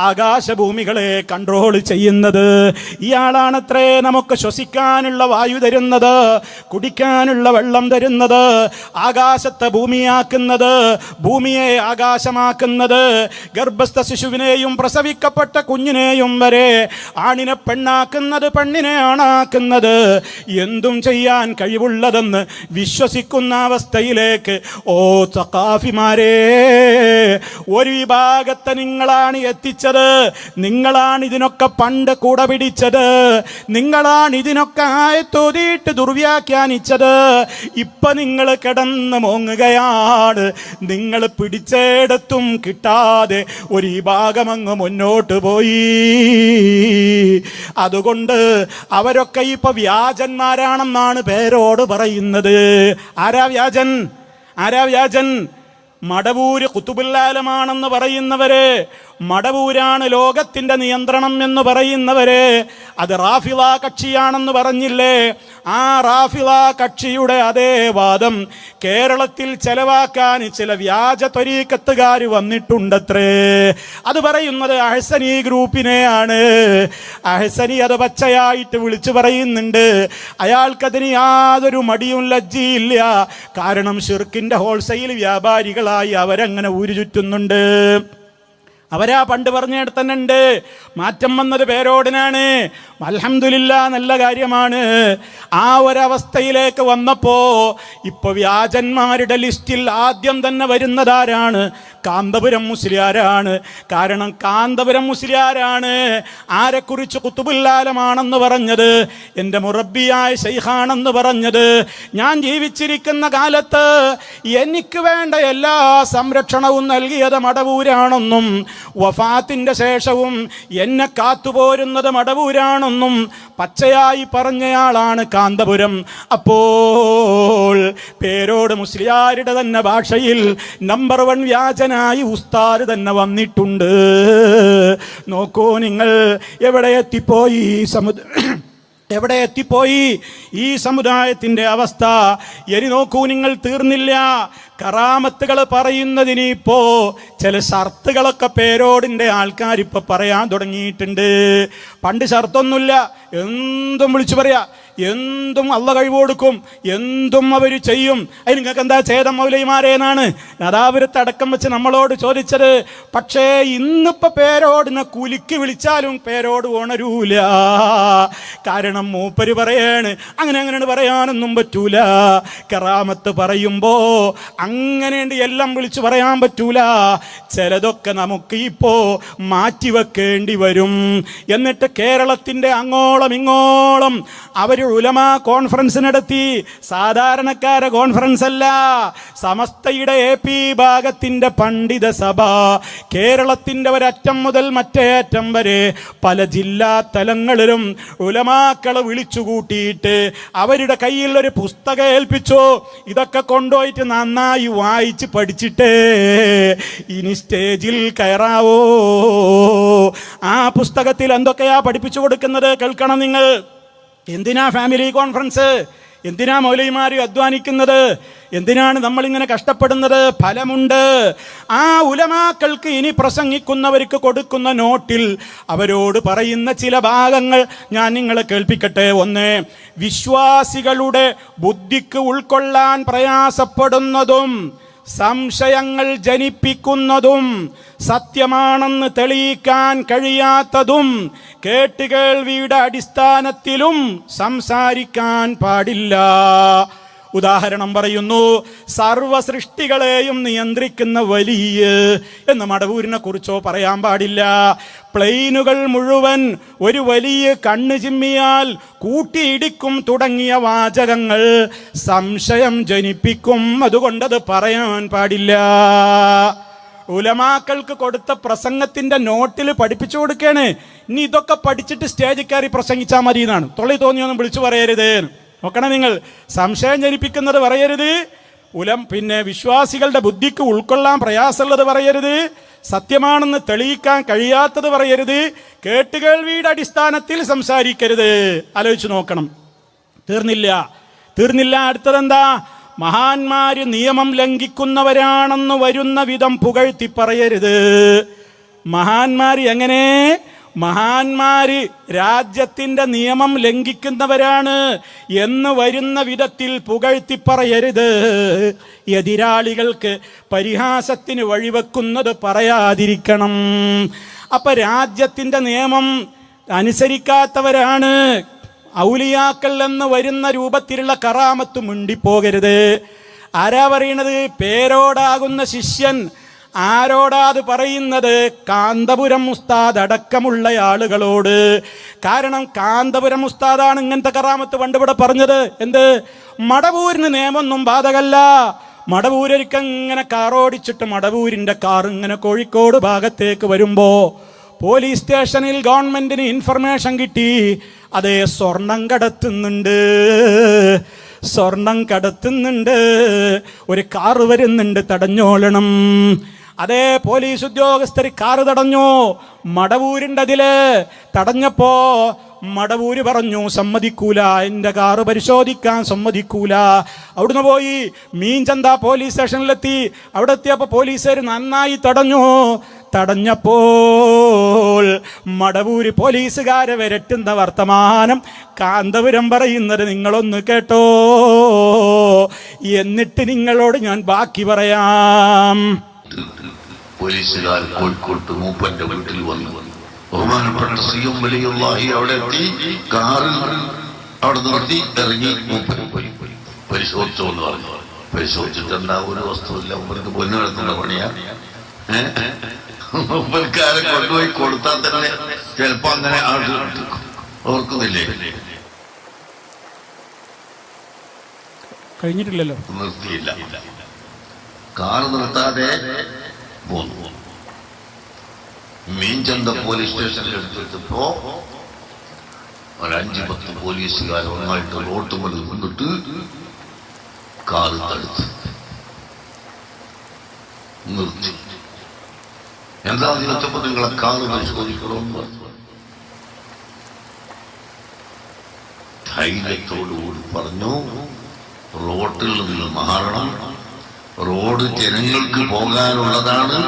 ആകാശഭൂമികളെ കൺട്രോൾ ചെയ്യുന്നത്. ഇയാളാണത്രേ നമുക്ക് ശ്വസിക്കാനുള്ള വായു തരുന്നത്, കുടിക്കാനുള്ള വെള്ളം തരുന്നത്, ആകാശത്തെ ഭൂമിയാക്കുന്നത്, ഭൂമിയെ ആകാശമാക്കുന്നത്, ഗർഭസ്ഥ ശിശുവിനെയും പ്രസവിക്കപ്പെട്ട കുഞ്ഞിനെയും വരെ, ആണിനെ പെണ്ണാക്കുന്നത് പെണ്ണിനെ ആണാക്കുന്നത്, എന്തും ചെയ്യാൻ കഴിവുള്ളതെന്ന് വിശ്വസിക്കുന്ന അവസ്ഥയിലേക്ക് ഓ സഖാഫിമാരെ, ഒരു വിഭാഗത്തെ നിങ്ങളാണ് എത്തിച്ചത്. നിങ്ങളാണ് ഇതിനൊക്കെ പണ്ട് കൂടെ പിടിച്ചത്. നിങ്ങളാണ് ഇതിനൊക്കെ ആയത്തോതിയിട്ട് ദുർവ്യാഖ്യാനിച്ചത്. ഇപ്പൊ നിങ്ങൾ കിടന്ന് മോങ്ങുകയാണ്. നിങ്ങൾ പിടിച്ചെടുത്തും കിട്ടാതെ ഒരു വിഭാഗം അങ്ങ് മുന്നോട്ട് പോയി. അതുകൊണ്ട് അവരൊക്കെ ഇപ്പൊ വ്യാജന്മാരാണെന്നാണ് പേരോട് പറയുന്നത്. ആരാ വ്യാജൻ? ആരാ വ്യാജൻ? മടവൂര് ഖുതുബുൽ-ആലമാണെന്ന് പറയുന്നവര്, മടവൂരാണ് ലോകത്തിന്റെ നിയന്ത്രണം എന്ന് പറയുന്നവര്, അത് റാഫിള കക്ഷിയാണെന്ന് പറഞ്ഞില്ലേ? ആ റാഫിള കക്ഷിയുടെ അതേ വാദം കേരളത്തിൽ ചെലവാക്കാൻ ചില വ്യാജ ത്വരീഖത്തുകാർ വന്നിട്ടുണ്ടത്രേ. അത് പറയുന്നത് അഹ്സനി ഗ്രൂപ്പിനെയാണ്. അഹ്സനി അത് പച്ചയായിട്ട് വിളിച്ചു പറയുന്നുണ്ട്. അയാൾക്കതിന് യാതൊരു മടിയും ലജ്ജയില്ല. കാരണം ശിർക്കിന്റെ ഹോൾസെയിൽ വ്യാപാരികളായി അവരങ്ങനെ ഊരുചുറ്റുന്നുണ്ട്. അവരാ പണ്ട് പറഞ്ഞിടത്ത് തന്നെ ഉണ്ട്. മാറ്റം വന്നത് പേരോടിനാണ്. അൽഹംദുലില്ലാ, നല്ല കാര്യമാണ്. ആ ഒരവസ്ഥയിലേക്ക് വന്നപ്പോ ഇപ്പൊ വ്യാജന്മാരുടെ ലിസ്റ്റിൽ ആദ്യം തന്നെ വരുന്നതാരാണ്? കാന്തപുരം മുസ്ലിയാരാണ്. കാരണം കാന്തപുരം മുസ്ലിയാരാണ് ആരെക്കുറിച്ച് ഖുതുബുൽ-ആലമാണെന്ന് പറഞ്ഞത്, എൻ്റെ മുറബ്ബിയായ ശൈഖാണെന്ന് പറഞ്ഞത്. ഞാൻ ജീവിച്ചിരിക്കുന്ന കാലത്ത് എനിക്ക് വേണ്ട എല്ലാ സംരക്ഷണവും നൽകിയത് മടവൂരാണെന്നും വഫാത്തിന്റെ ശേഷവും എന്നെ കാത്തുപോരുന്നത് മടവൂരാണെന്നും പച്ചയായി പറഞ്ഞയാളാണ് കാന്തപുരം. അപ്പോൾ പേരോട് മുസ്ലിയാരുടെ തന്നെ ഭാഷയിൽ നമ്പർ 1 വ്യാജനായി ഉസ്താദ് തന്നെ വന്നിട്ടുണ്ട്. നോക്കൂ നിങ്ങൾ, എവിടെ എത്തിപ്പോയി എവിടെ എത്തിപ്പോയി ഈ സമുദായത്തിൻ്റെ അവസ്ഥ? ഇനി നോക്കൂ നിങ്ങൾ, തീർന്നില്ല. കറാമത്തുകൾ പറയുന്നതിന് ഇപ്പോ ചില ഷർത്തുകളൊക്കെ പേരോടിൻ്റെ ആൾക്കാരിപ്പോൾ പറയാൻ തുടങ്ങിയിട്ടുണ്ട്. പണ്ട് ഷർത്തൊന്നുമില്ല, എന്തും വിളിച്ചു പറയാ, എന്തും അള്ള കഴിവ് കൊടുക്കും, എന്തും അവർ ചെയ്യും. അതിന് നിങ്ങൾക്ക് എന്താ ഛേദം മൗലൈമാരേന്നാണ് അതാവരത്ത് അടക്കം വെച്ച് നമ്മളോട് ചോദിച്ചത്. പക്ഷേ ഇന്നിപ്പോൾ പേരോടിനെ കുലുക്കി വിളിച്ചാലും പേരോട് ഉണരൂല. കാരണം മൂപ്പര് പറയാണ് അങ്ങനെ പറയാനൊന്നും പറ്റൂല. കറാമത്ത് പറയുമ്പോ അങ്ങനെയുണ്ട് എല്ലാം വിളിച്ചു പറയാൻ പറ്റൂല. ചിലതൊക്കെ നമുക്ക് ഇപ്പോ മാറ്റിവെക്കേണ്ടി വരും. എന്നിട്ട് കേരളത്തിന്റെ അങ്ങോളം ഇങ്ങോളം അവർ ഉലമാ കോൺഫറൻസ് നടത്തി. സാധാരണക്കാരെ കോൺഫറൻസ് അല്ല, സമസ്തയുടെ AP ഭാഗത്തിന്റെ പണ്ഡിത സഭ കേരളത്തിന്റെ ഒരറ്റം മുതൽ മറ്റേ അറ്റം വരെ പല ജില്ലാ തലങ്ങളിലും ഉലമാക്കളെ വിളിച്ചുകൂട്ടിയിട്ട് അവരുടെ കയ്യിൽ ഒരു പുസ്തകം ഏൽപ്പിച്ചു. ഇതൊക്കെ കൊണ്ടുപോയിട്ട് നന്നായി വായിച്ച് പഠിച്ചിട്ടേ ഇനി സ്റ്റേജിൽ കയറാവോ. ആ പുസ്തകത്തിൽ എന്തൊക്കെയാ പഠിപ്പിച്ചു കൊടുക്കുന്നത് കേൾക്കണം നിങ്ങൾ. എന്തിനാ ഫാമിലി കോൺഫറൻസ്? എന്തിനാ മൗലവിമാർ അധ്വാനിക്കുന്നത്? എന്തിനാണ് നമ്മളിങ്ങനെ കഷ്ടപ്പെടുന്നത്? ഫലമുണ്ട്. ആ ഉലമാക്കൾക്ക് ഇനി പ്രസംഗിക്കുന്നവർക്ക് കൊടുക്കുന്ന നോട്ടിൽ അവരോട് പറയുന്ന ചില ഭാഗങ്ങൾ ഞാൻ നിങ്ങളെ കേൾപ്പിക്കട്ടെ. ഒന്ന്, വിശ്വാസികളുടെ ബുദ്ധിക്ക് ഉൾക്കൊള്ളാൻ പ്രയാസപ്പെടുന്നതും സംശയങ്ങൾ ജനിപ്പിക്കുന്നതും സത്യമാണെന്ന് തെളിയിക്കാൻ കഴിയാത്തതും കേട്ടുകേൾവിയുടെ അടിസ്ഥാനത്തിലും സംസാരിക്കാൻ പാടില്ല. ഉദാഹരണം പറയുന്നു, സർവ സൃഷ്ടികളെയും നിയന്ത്രിക്കുന്ന വലിയ എന്ന് മടവൂരിനെ കുറിച്ചോ പറയാൻ പാടില്ല. പ്ലെയിനുകൾ മുഴുവൻ ഒരു വലിയ കണ്ണ് ചിമ്മിയാൽ കൂട്ടിയിടിക്കും തുടങ്ങിയ വാചകങ്ങൾ സംശയം ജനിപ്പിക്കും. അതുകൊണ്ടത് പറയാൻ പാടില്ല. ഉലമാക്കൾക്ക് കൊടുത്ത പ്രസംഗത്തിന്റെ നോട്ടിൽ പഠിപ്പിച്ചു കൊടുക്കുകയാണ്. ഇനി ഇതൊക്കെ പഠിച്ചിട്ട് സ്റ്റേജിൽ കയറി പ്രസംഗിച്ചാൽ മതി എന്നാണ്. തൊള്ളി തോന്നിയൊന്നും വിളിച്ചു പറയരുത്. നോക്കണം നിങ്ങൾ, സംശയം ജനിപ്പിക്കുന്നത് പറയരുത്. പിന്നെ വിശ്വാസികളുടെ ബുദ്ധിക്ക് ഉൾക്കൊള്ളാൻ പ്രയാസമുള്ളത് പറയരുത്. സത്യമാണെന്ന് തെളിയിക്കാൻ കഴിയാത്തത് പറയരുത്. കേട്ടുകേൾവിയുടെ അടിസ്ഥാനത്തിൽ സംസാരിക്കരുത്. ആലോചിച്ച് നോക്കണം. തീർന്നില്ല. അടുത്തതെന്താ? മഹാന്മാര് നിയമം ലംഘിക്കുന്നവരാണെന്ന് വരുന്ന വിധം പുകഴ്ത്തി പറയരുത്. മഹാന്മാർ എങ്ങനെ മഹാന്മാര് രാജ്യത്തിന്റെ നിയമം ലംഘിക്കുന്നവരാണ് എന്ന് വരുന്ന വിധത്തിൽ പുകഴ്ത്തി പറയരുത്. എതിരാളികൾക്ക് പരിഹാസത്തിന് വഴിവെക്കുന്നത് പറയാതിരിക്കണം. അപ്പൊ രാജ്യത്തിന്റെ നിയമം അനുസരിക്കാത്തവരാണ് ഔലിയാക്കൾ എന്ന് വരുന്ന രൂപത്തിലുള്ള കറാമത്ത് മിണ്ടിപ്പോകരുത്. ആരാ പറയണത്? പേരോടാകുന്ന ശിഷ്യൻ. ആരോടാ അത് പറയുന്നത്? കാന്തപുരം ഉസ്താദ് അടക്കമുള്ള ആളുകളോട്. കാരണം കാന്തപുരം ഉസ്താദാണ് ഇങ്ങനത്തെ കറാമത്ത് പണ്ടിവിടെ പറഞ്ഞത്. എന്ത്? മടവൂരിന് നിയമമൊന്നും ബാധകല്ല. മടവൂരൊരിക്കൽ ഇങ്ങനെ കാറോടിച്ചിട്ട് മടവൂരിന്റെ കാർ ഇങ്ങനെ കോഴിക്കോട് ഭാഗത്തേക്ക് വരുമ്പോ പോലീസ് സ്റ്റേഷനിൽ ഗവൺമെന്റിന് ഇൻഫർമേഷൻ കിട്ടി, അതേ സ്വർണം കടത്തുന്നുണ്ട്, ഒരു കാറ് വരുന്നുണ്ട്, തടഞ്ഞോളണം. അതേ പോലീസ് ഉദ്യോഗസ്ഥർ കാറ് തടഞ്ഞു. മടവൂരിൻ്റെ അതില് തടഞ്ഞപ്പോ മടവൂര് പറഞ്ഞു സമ്മതിക്കൂല, എൻ്റെ കാറ് പരിശോധിക്കാൻ സമ്മതിക്കൂല. അവിടുന്ന് പോയി മീൻചന്ത പോലീസ് സ്റ്റേഷനിലെത്തി. അവിടെ എത്തിയപ്പോൾ പോലീസുകാർ നന്നായി തടഞ്ഞപ്പോൾ മടവൂര് പോലീസുകാരെ വരട്ടുന്ന വർത്തമാനം കാന്തപുരം പറയുന്നത് നിങ്ങളൊന്ന് കേട്ടോ, എന്നിട്ട് നിങ്ങളോട് ഞാൻ ബാക്കി പറയാം. പോലീസുകാർ കോഴിക്കോട്ട് മൂപ്പന്റെ വീട്ടിൽ വന്നു. ബഹുമാനപ്പെട്ട സിയും വലിയുള്ളാഹി അവിടെ എത്തി. കാറിൽ അവിടെ നിർത്തി ഇറങ്ങി മൂപ്പൻ പോയി. പരിശോധിച്ചോ എന്ന് പറഞ്ഞു. പരിശോധിച്ചിട്ട് എന്താ ഒരു വസ്തുവില്ല. മൂപ്പർക്ക് പൊന്നു നടത്തുന്ന പണിയാ. മൂപ്പൽക്കാരെ കൊണ്ടുപോയി കൊടുത്താൽ തന്നെ ചിലപ്പോ അങ്ങനെ ഓർക്കുന്നില്ലേ? കഴിഞ്ഞിട്ടില്ലല്ലോ. നിർത്തിയില്ല. കാർ നിർത്താതെ പോന്നു. മീൻചന്ത പോലീസ് സ്റ്റേഷനിൽ എടുത്തിട്ടപ്പോ ഒരു 5-10 പോലീസുകാർ ഒന്നായിട്ട് റോട്ട് മുതൽ കൊണ്ടിട്ട് കാറ് തടുത്ത് നിർത്തി. എന്താ അതിനൊത്തപ്പോ നിങ്ങളെ കാറ് പരിശോധിക്കണമെന്ന് പറഞ്ഞു. ധൈര്യത്തോടുകൂടി പറഞ്ഞു, റോട്ടിൽ നിന്ന് മാറണം, റോഡ് ജനങ്ങൾക്ക് പോകാനുള്ളതാണ്,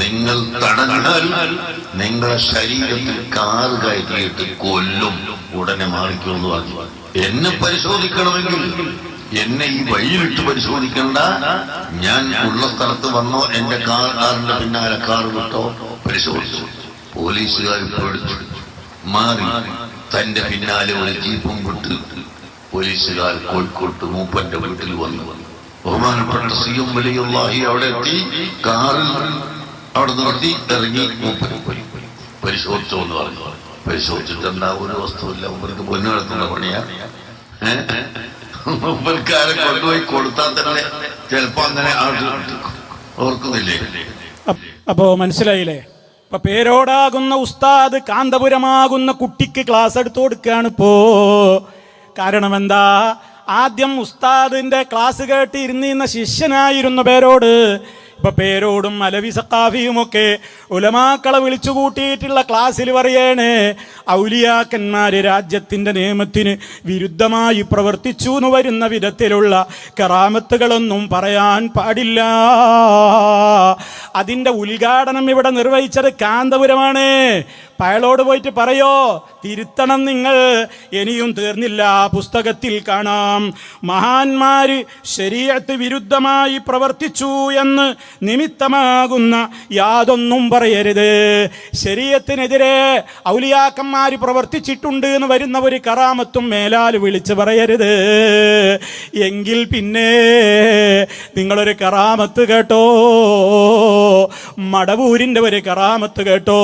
നിങ്ങൾ തടഞ്ഞാൽ നിങ്ങളെ ശരീരത്തിൽ കാറ് കയറ്റിയിട്ട് കൊല്ലും, ഉടനെ മാറിക്കുമെന്ന് പറഞ്ഞു. എന്നെ പരിശോധിക്കണമെങ്കിൽ എന്നെ ഈ വഴിയിലിട്ട് പരിശോധിക്കണ്ട, ഞാൻ ഉള്ള സ്ഥലത്ത് വന്നോ, എന്റെ കാറിന്റെ പിന്നാലെ കാറ് വിട്ടോ പരിശോധിച്ചു. പോലീസുകാർ പേടിച്ചു മാറി. തന്റെ പിന്നാലെ ഒരു ജീപ്പും വിട്ട് പോലീസുകാർ കോഴിക്കോട്ട് മൂപ്പന്റെ വീട്ടിൽ വന്നു. ബഹുമാനപ്പെട്ട സിയും വലിയുള്ളാഹി അവിടെ എത്തി. കാറിൽ അവിടെ നിർത്തി ഇറങ്ങി മൂപ്പന് പോയി. പരിശോധിച്ചോ എന്ന് പറഞ്ഞു. പരിശോധിച്ചിട്ട് എന്താ ഒരു വസ്തുവില്ല. മൂപ്പർക്ക് പൊന്നു നടത്തുന്ന പണിയാ. മൂപ്പൽക്കാരെ കൊണ്ടുപോയി കൊടുത്താൽ തന്നെ ചിലപ്പോ അങ്ങനെ ഓർക്കുന്നില്ലേ? അപ്പോ മനസ്സിലായില്ലേ? ഇപ്പൊ പേരോടാകുന്ന ഉസ്താദ് കാന്തപുരമാകുന്ന കുട്ടിക്ക് ക്ലാസ് എടുത്തു കൊടുക്കുകയാണ് ഇപ്പോ. കാരണം എന്താ? ആദ്യം ഉസ്താദിന്റെ ക്ലാസ് കേട്ട് ഇരുന്നിരുന്ന ശിഷ്യനായിരുന്നു പേരോട്. ഇപ്പൊ പേരോടും അലവി സഖാഫിയും ഒക്കെ ഉലമാക്കളെ വിളിച്ചു കൂട്ടിയിട്ടുള്ള ക്ലാസ്സിൽ പറയാണ്, ഔലിയാക്കന്മാര് രാജ്യത്തിന്റെ നിയമത്തിന് വിരുദ്ധമായി പ്രവർത്തിച്ചു എന്ന് വരുന്ന വിധത്തിലുള്ള കറാമത്തുകളൊന്നും പറയാൻ പാടില്ല. അതിന്റെ ഉദ്ഘാടനം ഇവിടെ നിർവഹിച്ചത് കാന്തപുരമാണ്. അയാളോട് പോയിട്ട് പറയോ, തിരുത്തണം നിങ്ങൾ, ഇനിയും തീർന്നില്ല. പുസ്തകത്തിൽ കാണാം, മഹാന്മാര് ശരീഅത്ത് വിരുദ്ധമായി പ്രവർത്തിച്ചു എന്ന് നിമിത്തമാകുന്ന യാതൊന്നും പറയരുത്. ശരീഅത്തിനെതിരെ ഔലിയാക്കന്മാര് പ്രവർത്തിച്ചിട്ടുണ്ട് എന്ന് വരുന്ന ഒരു കറാമത്തും മേലാൽ വിളിച്ച് പറയരുത്. എങ്കിൽ പിന്നെ നിങ്ങളൊരു കറാമത്ത് കേട്ടോ, മടവൂരിന്റെ ഒരു കറാമത്ത് കേട്ടോ,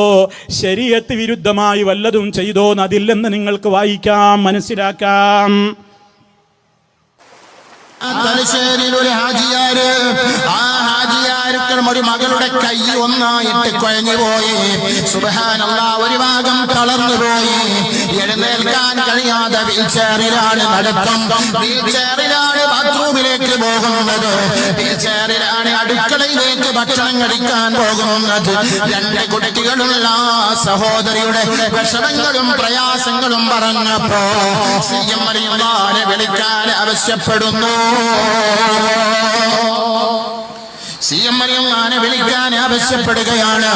ശരീഅത്ത് വിരുദ്ധമായി വല്ലതും ചെയ്തോന്ന് അതില്ലെന്ന് നിങ്ങൾക്ക് വായിക്കാം, മനസ്സിലാക്കാം. തലശ്ശേരിയിൽ ഒരു ഹാജിയാര്, ആ ഹാജിയാർക്ക് ഒരു മകളുടെ കൈ ഒന്നായിട്ട് കുഴഞ്ഞു പോയി. സുബ്ഹാനല്ലാഹ്, ഒരു ഭാഗം തളർന്നു പോയി. എഴുന്നേൽക്കാൻ കഴിയാതെ വീൽചെയറിലാണ് നടത്തം. വീൽചെയറിലാണ് ബാത്റൂമിലേക്ക് പോകുന്നത്. വീൽചെയറിലാണ് അടുക്കളയിലേക്ക് ഭക്ഷണം കഴിക്കാൻ പോകുന്നത്. 2 കുട്ടികളുള്ള സഹോദരിയുടെ വിഷമങ്ങളും പ്രയാസങ്ങളും പറഞ്ഞപ്പോ സിഎം വലിയുള്ളാഹിനെ വിളിക്കാൻ ആവശ്യപ്പെടുന്നു. CM മറിയമ്മാനെ വിളിക്കാൻ ആവശ്യപ്പെടുകയാണ്.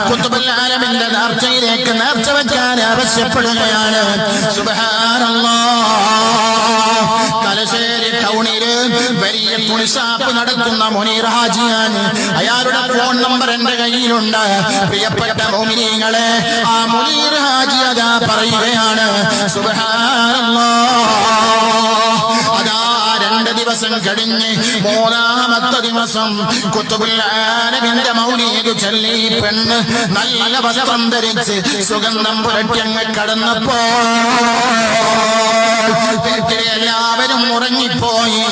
ഖുത്ബുൽ ആലമിന്റെ നേർച്ചയിലേക്ക് നേർച്ച വെക്കാൻ ആവശ്യപ്പെടുകയാണ്. സുബ്ഹാനല്ലാഹ്. തലശ്ശേരി ടൗണില് വലിയ തുണിഷാപ്പ് നടത്തുന്ന മുനീർ ഹാജിയാണ്. അയാളുടെ ഫോൺ നമ്പർ എന്റെ കയ്യിലുണ്ട്. പ്രിയപ്പെട്ട മുഅ്മിനീങ്ങളെ, ആ മുനീർ ഹാജി അതാ പറയുകയാണ്, സുബ്ഹാനല്ലാഹ്. അതാ 2 ദിവസം കഴിഞ്ഞ് 3ാമത്തെ ദിവസം ഖുത്ബുൽ ആലമിന്റെ മൗലീദ് ചൊല്ലി പെണ്ണ് നല്ല വസ്ത്രം ധരിച്ച് സുഗന്ധം പുരട്ടിയങ്ങ് കടന്നപ്പോൾ എല്ലാവരും ഉറങ്ങിപ്പോയി,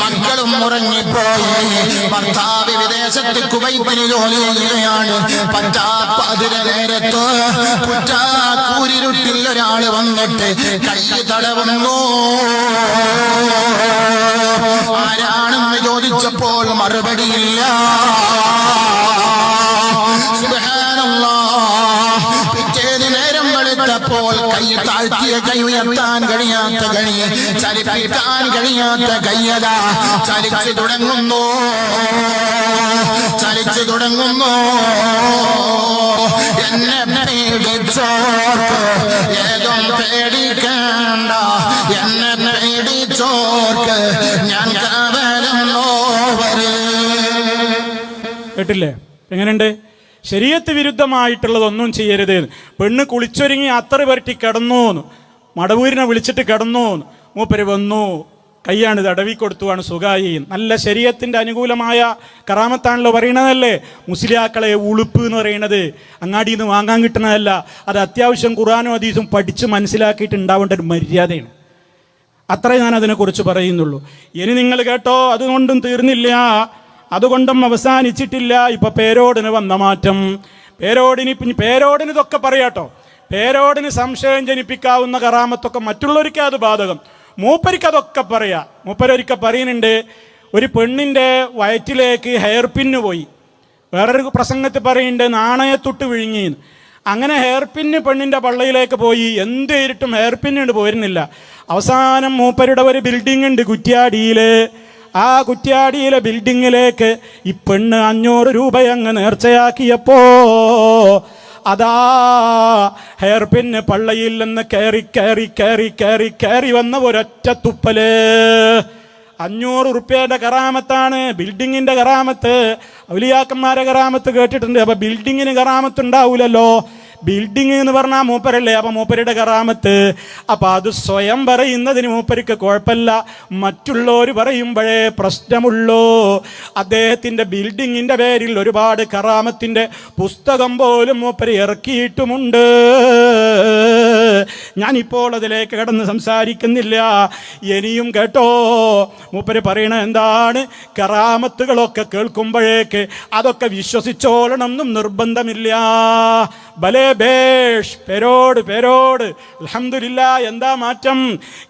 മക്കളും ഉറങ്ങിപ്പോയി. ഭർത്താവ് വിദേശത്ത് കുവൈറ്റിന് ജോലി ചെയ്യുകയാണ്. പറ്റാപ്പതിര നേരത്ത് കുറ്റാക്കൂരിരുട്ടിൽ ഒരാള് വന്നിട്ട് കൈ തടവുന്നു. ആരാണെന്ന് ചോദിച്ചപ്പോൾ മറുപടിയില്ല. സുബ്ഹാനല്ലാഹ്. പിറ്റേന്ന് നേരം വെളുത്തപ്പോൾ കൈ താഴ്ത്തിയ കൈ ഉയർത്താൻ കഴിയാത്ത കൈ, ചലിപ്പിക്കാൻ കഴിയാത്ത കൈയതാ ചലിച്ചു തുടങ്ങുന്നു, ചലിച്ചു തുടങ്ങുന്നു. എന്നെ പേടിച്ചോർക്ക് ഏതും പേടിക്കണ്ട, എന്നെ പേടിച്ചോർക്ക് ഞാൻ കേട്ടില്ലേ? എങ്ങനെയുണ്ട്? ശരീഅത്ത് വിരുദ്ധമായിട്ടുള്ളതൊന്നും ചെയ്യരുത്. പെണ്ണ് കുളിച്ചൊരുങ്ങി അത്തറ് പരട്ടി കിടന്നു, മടവൂരിനെ വിളിച്ചിട്ട് കിടന്നു, മൂപ്പര് വന്നു, കൈയാണ് തടവി കൊടുത്തുവാണ് സുഖായി. നല്ല ശരീഅത്തിന്റെ അനുകൂലമായ കറാമത്താണല്ലോ പറയണതല്ലേ. മുസ്ലിയാക്കളെ ഉളുപ്പ് എന്ന് പറയുന്നത് അങ്ങാടിയിൽ നിന്ന് വാങ്ങാൻ കിട്ടുന്നതല്ല. അത് അത്യാവശ്യം ഖുർആനും ഹദീസും പഠിച്ച് മനസ്സിലാക്കിയിട്ട് ഉണ്ടാവേണ്ട ഒരു മര്യാദയാണ്. അത്രേ ഞാൻ അതിനെക്കുറിച്ച് പറയുന്നുള്ളൂ. ഇനി നിങ്ങൾ കേട്ടോ, അതുകൊണ്ടും തീർന്നില്ല, അതുകൊണ്ടും അവസാനിച്ചിട്ടില്ല. ഇപ്പൊ പേരോടിന് വന്ന മാറ്റം, പേരോടിന് ഇതൊക്കെ പറയാട്ടോ. പേരോടിന് സംശയം ജനിപ്പിക്കാവുന്ന കറാമത്തൊക്കെ മറ്റുള്ളവർക്ക് അത് ബാധകം, മൂപ്പരിക്ക് അതൊക്കെ പറയാ. മൂപ്പരൊരിക്കൽ പറയുന്നുണ്ട്, ഒരു പെണ്ണിൻ്റെ വയറ്റിലേക്ക് ഹെയർ പിന്ന് പോയി. വേറൊരു പ്രസംഗത്തിൽ പറയുന്നുണ്ട് നാണയത്തൊട്ട് വിഴുങ്ങിന്ന്. അങ്ങനെ ഹെയർ പിന്ന് പെണ്ണിൻ്റെ പള്ളയിലേക്ക് പോയി. എന്ത് ചെയ്തിട്ടും ഹെയർ പിന്നുണ്ട് പോരുന്നില്ല. അവസാനം മൂപ്പരുടെ ഒരു ബിൽഡിംഗ് ഉണ്ട് കുറ്റ്യാടിയിൽ. ആ കുറ്റ്യാടിയിലെ ബിൽഡിങ്ങിലേക്ക് ഈ പെണ്ണ് 500 രൂപ അങ്ങ് നേർച്ചയാക്കിയപ്പോ അതാ ഹെയർ പിന്ന് പള്ളയിൽ നിന്ന് കയറി വന്ന ഒരൊറ്റ തുപ്പല്. 500 റുപ്യയുടെ കറാമത്താണ്, ബിൽഡിങ്ങിന്റെ കറാമത്ത്. ഔലിയാക്കന്മാരെ കറാമത്ത് കേട്ടിട്ടുണ്ട്. അപ്പൊ ബിൽഡിങ്ങിന് കറാമത്ത് ഉണ്ടാവൂലല്ലോ. ബിൽഡിങ് എന്ന് പറഞ്ഞാൽ മൂപ്പരല്ലേ, അപ്പൊ മൂപ്പരുടെ കറാമത്ത്. അപ്പൊ അത് സ്വയം പറയുന്നതിന് മൂപ്പർക്ക് കുഴപ്പമില്ല, മറ്റുള്ളവർ പറയുമ്പോഴേ പ്രശ്നമുള്ളൂ. അദ്ദേഹത്തിന്റെ ബിൽഡിങ്ങിന്റെ പേരിൽ ഒരുപാട് കറാമത്തിന്റെ പുസ്തകം പോലും മൂപ്പര് ഇറക്കിയിട്ടുമുണ്ട്. ഞാനിപ്പോൾ അതിലേക്ക് കടന്ന് സംസാരിക്കുന്നില്ല. ഇനിയും കേട്ടോ, മൂപ്പര് പറയണ എന്താണ്, കറാമത്തുകളൊക്കെ കേൾക്കുമ്പോഴേക്ക് അതൊക്കെ വിശ്വസിച്ചോളണം എന്നും നിർബന്ധമില്ല. ഭലേ ബേഷ്, പേരോട് അൽഹംദുലില്ലാ. എന്താ മാറ്റം?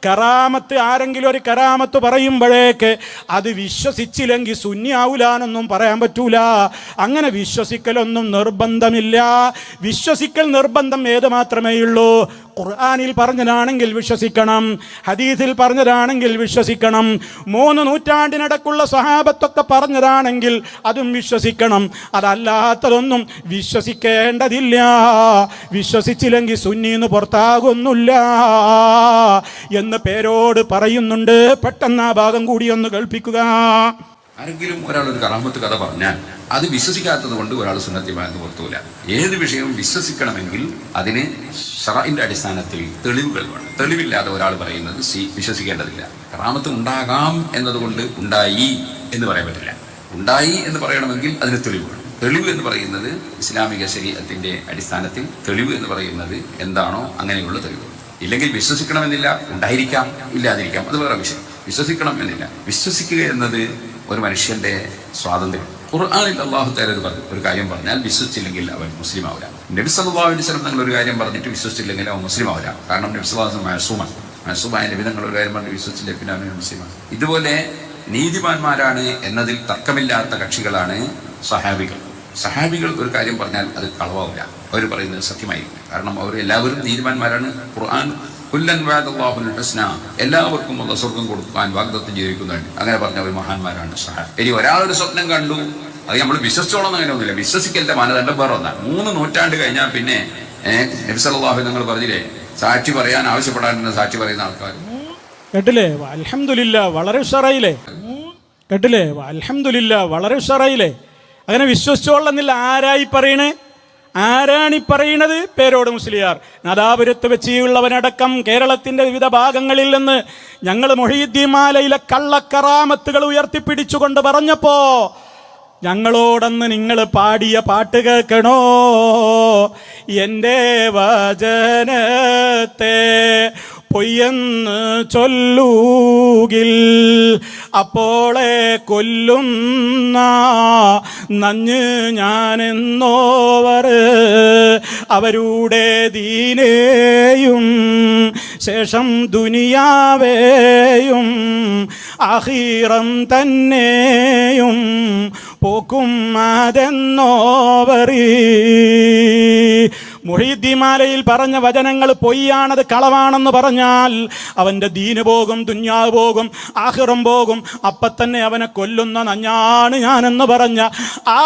കറാമത്ത്, ആരെങ്കിലും ഒരു കറാമത്ത് പറയുമ്പോഴേക്ക് അത് വിശ്വസിച്ചില്ലെങ്കിൽ സുന്നിയാവൂലാനൊന്നും പറയാൻ പറ്റൂല. അങ്ങനെ വിശ്വസിക്കലൊന്നും നിർബന്ധമില്ല. വിശ്വസിക്കൽ നിർബന്ധം ഏത് മാത്രമേ ഉള്ളൂ? ഖുർആനിൽ പറഞ്ഞതാണെങ്കിൽ വിശ്വസിക്കണം, ഹദീസിൽ പറഞ്ഞതാണെങ്കിൽ വിശ്വസിക്കണം, 3 നൂറ്റാണ്ടിനിടക്കുള്ള സ്വഹാബത്തൊക്കെ പറഞ്ഞതാണെങ്കിൽ അതും വിശ്വസിക്കണം. അതല്ലാത്തതൊന്നും വിശ്വസിക്കേണ്ടതില്ല. വിശ്വസിച്ചില്ലെങ്കിൽ സുന്നീന്ന് പുറത്താകുന്നില്ല എന്ന് പേരോട് പറയുന്നുണ്ട്. പെട്ടെന്ന് ആ ഭാഗം കൂടി ഒന്ന് കേൾപ്പിക്കുക. ആരെങ്കിലും ഒരാൾ ഒരു കറാമത്ത് കഥ പറഞ്ഞാൽ അത് വിശ്വസിക്കാത്തത് കൊണ്ട് ഒരാൾ സുന്നത്തിമാരെന്ന് പുറത്തുമില്ല. ഏത് വിഷയവും വിശ്വസിക്കണമെങ്കിൽ അതിന് ശറഇന്റെ അടിസ്ഥാനത്തിൽ തെളിവുകൾ വേണം. തെളിവില്ലാതെ ഒരാൾ പറയുന്നത് വിശ്വസിക്കേണ്ടതില്ല. കറാമത്ത് ഉണ്ടാകാം എന്നതുകൊണ്ട് ഉണ്ടായി എന്ന് പറയാൻ പറ്റില്ല. ഉണ്ടായി എന്ന് പറയണമെങ്കിൽ അതിന് തെളിവ് വേണം. തെളിവ് എന്ന് പറയുന്നത് ഇസ്ലാമിക ശരീഅത്തിന്റെ അടിസ്ഥാനത്തിൽ തെളിവ് എന്ന് പറയുന്നത് എന്താണോ അങ്ങനെയുള്ള തെളിവ്. ഇല്ലെങ്കിൽ വിശ്വസിക്കണമെന്നില്ല, ഉണ്ടായിരിക്കാം, ഇല്ലാതിരിക്കാം, അത് വേറെ വിഷയം. വിശ്വസിക്കണം എന്നില്ല. വിശ്വസിക്കുക എന്നത് ഒരു മനുഷ്യന്റെ സ്വാതന്ത്ര്യം. ഖുർആനിൽ അല്ലാഹു തആല ഒരു കാര്യം പറഞ്ഞാൽ വിശ്വസിച്ചില്ലെങ്കിൽ അവൻ മുസ്ലിം ആവില്ല. നബി സല്ലല്ലാഹു അലൈഹി വസല്ലം തങ്ങൾ ഒരു കാര്യം പറഞ്ഞിട്ട് വിശ്വസിച്ചില്ലെങ്കിൽ അവൻ മുസ്ലിം ആവില്ല. കാരണം നബി സല്ലല്ലാഹു അലൈഹി വസല്ലം മഅസൂമായ നബി തങ്ങൾ ഒരു കാര്യം പറഞ്ഞ് വിശ്വസിച്ചില്ലെങ്കിൽ പിന്നെ അവൻ മുസ്ലിമാണ്. ഇതുപോലെ നീതിമാന്മാരാണ് എന്നതിൽ തർക്കമില്ലാത്ത കക്ഷികളാണ് സഹാബികൾ. സഹാബികൾ ഒരു കാര്യം പറഞ്ഞാൽ അത് കളവാവില്ല, അവർ പറയുന്നത് സത്യമായിരിക്കും. കാരണം അവർ എല്ലാവരും നീതിമാന്മാരാണ്. ഖുർആൻ കുല്ലൻ വഅദല്ലാഹുൽ ഹുസ്ന, എല്ലാവർക്കും സ്വർഗം കൊടുക്കാൻ വാഗ്ദത്തം ചെയ്തിരിക്കുന്നുണ്ട്. അങ്ങനെ പറഞ്ഞ ഒരു മഹാന്മാരാണ് സഹാബ്. ഇനി ഒരാളൊരു സ്വപ്നം കണ്ടു, അത് നമ്മൾ വിശ്വസിച്ചോളം അങ്ങനെയൊന്നുമില്ല. വിശ്വസിക്കലിന്റെ മാനദണ്ഡം വേറെ ഒന്നാണ്. 3 നൂറ്റാണ്ട് കഴിഞ്ഞാൽ പിന്നെ നബി സല്ലല്ലാഹു നിങ്ങൾ പറഞ്ഞില്ലേ, സാക്ഷി പറയാൻ ആവശ്യപ്പെടാൻ സാക്ഷി പറയുന്ന ആൾക്കാർ കേട്ടില്ലേ? അൽഹംദുലില്ലാ, വളരെ ഉഷാറായില്ലേ? കേട്ടില്ലേ? അൽഹംദുലില്ലാ, വളരെ ഉഷാറായില്ലേ? അങ്ങനെ വിശ്വസിച്ചോളന്നില്ല. ആരായി പറയണേ? ആരാണീ പറയണത്? പേരോട് മുസ്ലിയാർ. നാദാപുരത്ത് വെച്ചുള്ളവനടക്കം കേരളത്തിന്റെ വിവിധ ഭാഗങ്ങളിൽ നിന്ന് ഞങ്ങൾ മുഹീദ്ദീൻ മാലയിലെ കള്ളക്കറാമത്തുകൾ ഉയർത്തിപ്പിടിച്ചുകൊണ്ട് പറഞ്ഞപ്പോ ഞങ്ങളോടന്ന് നിങ്ങൾ പാടിയ പാട്ട് കേൾക്കണോ? എൻ്റെ വചനത്തെ പൊയ്യെന്ന് ചൊല്ലൂകിൽ അപ്പോളെ കൊല്ലുന്ന നഞ്ഞ് ഞാനെന്നോവർ അവരുടെ ദീനേയും ശേഷം ദുനിയാവേയും ആഖിറം തന്നെയും പോക്കും അതെന്നോവറി. മുഹീദ്ദീൻ മാലയിൽ പറഞ്ഞ വചനങ്ങൾ പൊയ്യാണത്, കളവാണെന്ന് പറഞ്ഞാൽ അവൻ്റെ ദീന് പോകും, ദുന്യാവ് പോകും, ആഖിറം പോകും. അപ്പം തന്നെ അവനെ കൊല്ലുന്ന നഞ്ഞാണ് ഞാനെന്ന് പറഞ്ഞ ആ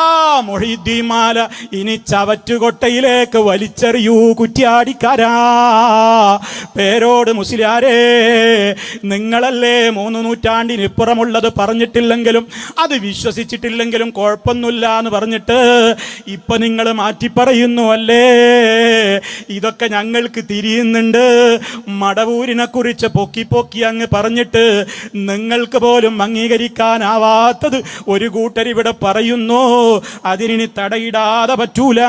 മുഹീദ്ദീൻ മാല ഇനി ചവറ്റുകൊട്ടയിലേക്ക് വലിച്ചെറിയൂ കുറ്റ്യാടിക്കാരാ. പേരോട് മുസ്ലിയാരേ, നിങ്ങളല്ലേ 3 നൂറ്റാണ്ടിനിപ്പുറമുള്ളത് പറഞ്ഞിട്ടില്ലെങ്കിലും അത് വിശ്വസിച്ചിട്ടില്ലെങ്കിലും കുഴപ്പമൊന്നുമില്ല എന്ന് പറഞ്ഞിട്ട് ഇപ്പൊ നിങ്ങൾ മാറ്റി പറയുന്നു അല്ലേ? ഇതൊക്കെ ഞങ്ങൾക്ക് തിരിയുന്നുണ്ട്. മടവൂരിനെ കുറിച്ച് പൊക്കി പൊക്കി അങ്ങ് പറഞ്ഞിട്ട് നിങ്ങൾക്ക് പോലും അംഗീകരിക്കാനാവാത്തത് ഒരു കൂട്ടരിവിടെ പറയുന്നു. അതിനി തടയിടാതെ പറ്റൂല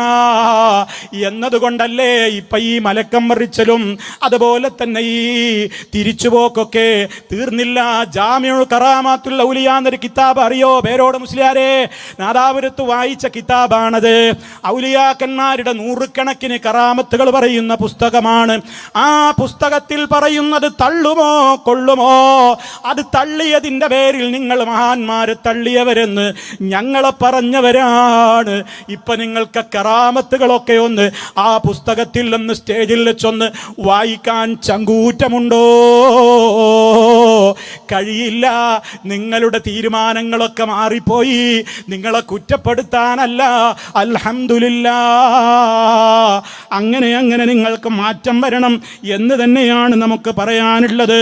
എന്നതുകൊണ്ടല്ലേ ഇപ്പൊ ഈ മലക്കം മറിച്ചലും അതുപോലെ തന്നെ ഈ തിരിച്ചുപോക്കൊക്കെ തീർന്നില്ല. ജാമിഉൽ കറാമാത്തുൽ ഔലിയ എന്നൊരു കിതാബ് അറിയോ പേരോട് മുസ്ലിയാരെ? നാദാപുരത്ത് വായിച്ച കിതാബാണത്. ഔലിയാക്കന്മാരുടെ നൂറുകണക്കിന് കറാമത്തുകൾ പറയുന്ന പുസ്തകമാണ്. ആ പുസ്തകത്തിൽ പറയുന്നത് തള്ളുമോ കൊള്ളുമോ? അത് തള്ളിയതിൻ്റെ പേരിൽ നിങ്ങൾ മഹാന്മാരെ തള്ളിയവരെന്ന് ഞങ്ങളെ പറഞ്ഞവരാണ്. ഇപ്പൊ നിങ്ങൾക്ക് കറാമത്തുകളൊക്കെ ഒന്ന് ആ പുസ്തകത്തിൽ നിന്ന് സ്റ്റേജിൽ വെച്ചൊന്ന് വായിക്കാൻ ചങ്കൂറ്റമുണ്ടോ? കഴിയില്ല. നിങ്ങളുടെ തീരുമാനങ്ങളൊക്കെ മാറിപ്പോയി. നിങ്ങളെ കുറ്റപ്പെടുത്താനല്ല. അൽഹംദുലില്ലാ, അങ്ങനെ നിങ്ങൾക്ക് മാറ്റം വരണം എന്ന് തന്നെയാണ് നമുക്ക് പറയാനുള്ളത്.